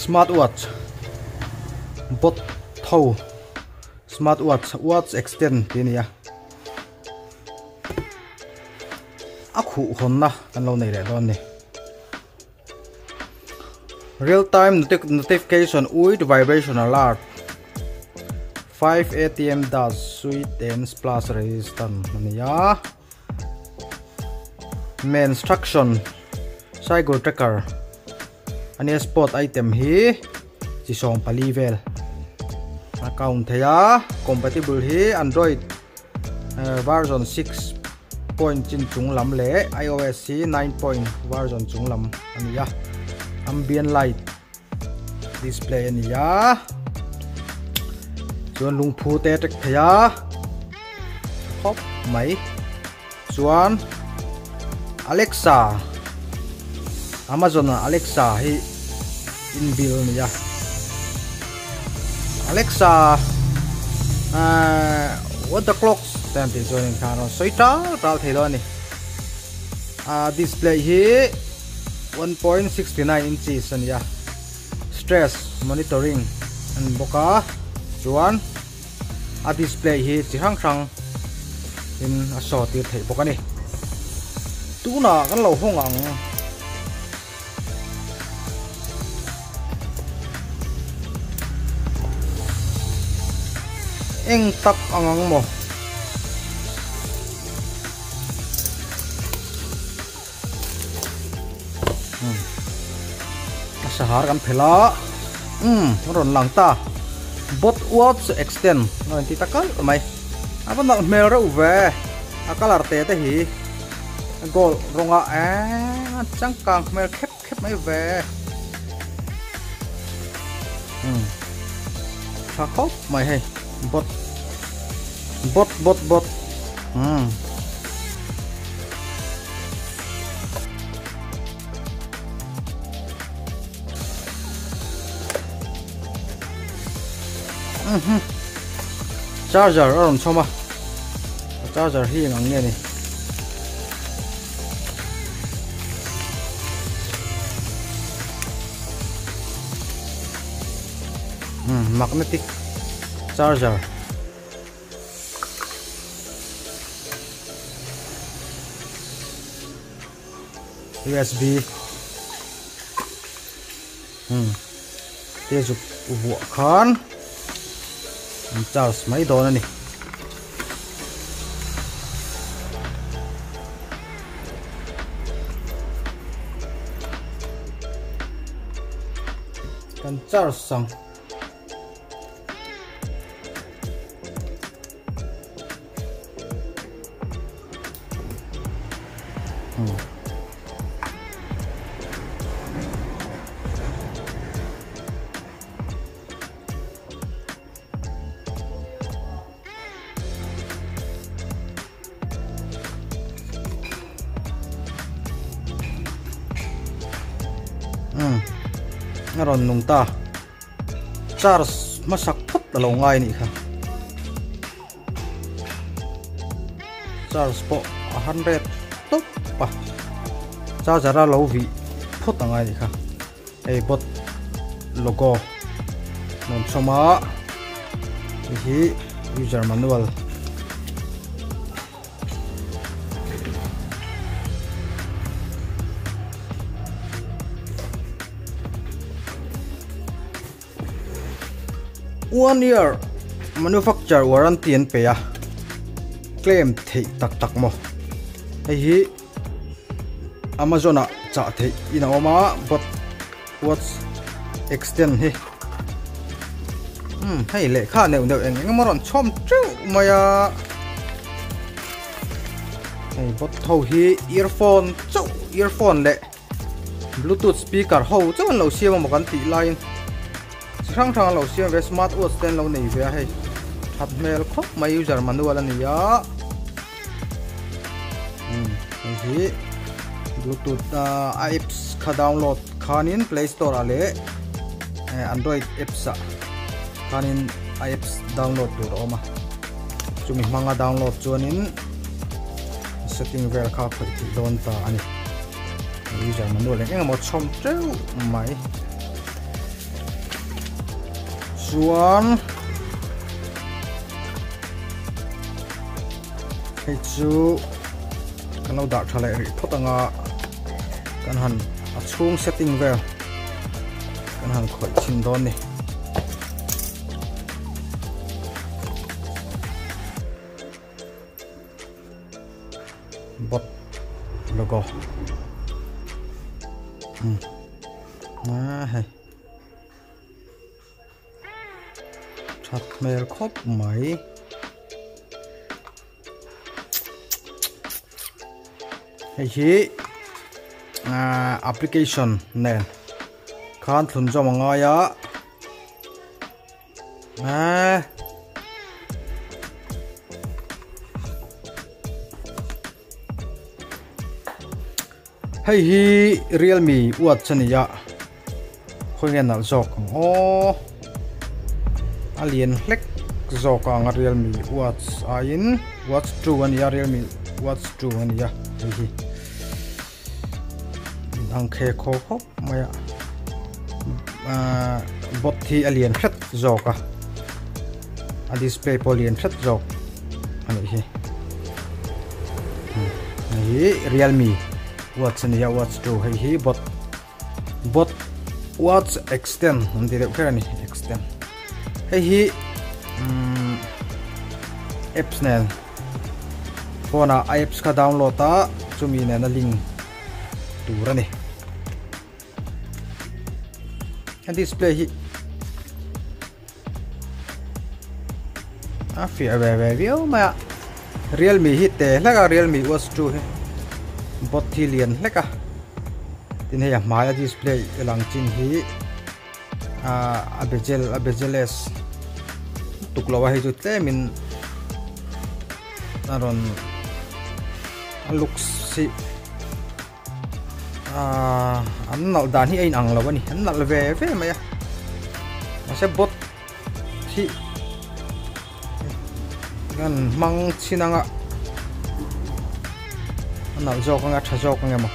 smartwatch bot thâu watch extend tinia a khu hon na kan lo nei le don ni real time notification with vibration alert 5 ATM dash suite and plus resistance nia main instruction cycle tracker ani spot item hi chi song pali vel account thaya compatible hi Android version 6 point chin chung lam le iOS hi 9 point version chung lam ania ambient light display ania chuan lung phu te tek thaya khop mai chuan Alexa Amazon Alexa hi inbuilt nia Alexa what the clocks time ti joining kano soita tal thelo ni display hi 1.69 inches ania stress monitoring an boka chuan display hi chi hang in a so ti thei boka ni tuna kan lo hongang eng tak angang mo sahar kan phela ron lang ta bot watch extend no ti takal mai apa nak mel ra uve akalar te te hi gol ronga changkang mel khep mai ve khop mai hay bot charger on choma charger hi ngang nge ni magnetic charger USB te ju ubu khan charge mai don ani kan charge sang ngaron nung ta charge masak phut lo ngai ni kha charge po 100 top pa charger ra lo vi phut ngai ni kha ei bot logo non choma hi user manual one year manufacturer warranty and pay claim thei tak mo hi Amazon cha thei ina oma but what's extend hi hay le kha neu eng maron chom chu maya hey bot thau hi earphone le bluetooth speaker ho chon lo siam mo kan ti line thang lo siam ve smart watch ten lo nei ve hay that mail khop mai user manual ani ya hi bluetooth apps kha download khanin play store ale android apps khanin apps download tur oma chumi manga download chuanin setting vel kha khoi ti don ta ani user manual eng mo chom treu mai chuan hei chu kan lo dar tha lai ri photanga kan han a chung setting vel kan han khoi chin don ni bot logo hay chặt mail khop máy hay hi application nè khan thun cho mọi người á hay hi Realme Watch chân ya khôi nghe nào giọt ô alien flex giọt ang Realme Watch ain Watch 2 anh ya Realme Watch 2 anh ya hay hi ang khe kho khop maya bot thi alien flex giọt a display alien flex giọt anh hi hi Realme Watch and ya Watch 2 hay hi bot Watch extend hindi rin kaya ni extend hay hi apps na phone na apps ka download ta chumi na na link tura ni and display hi fi view ma Realme hi te laga Realme Watch 2 he bot thi liền leka tin he maya display elang chin hi abejeles tuklawa hi jute min aron looks si an nal dan hi ein ang lawani an nal ve maya ase bot thi gan mang chinanga nào do con ngắt cho con em mà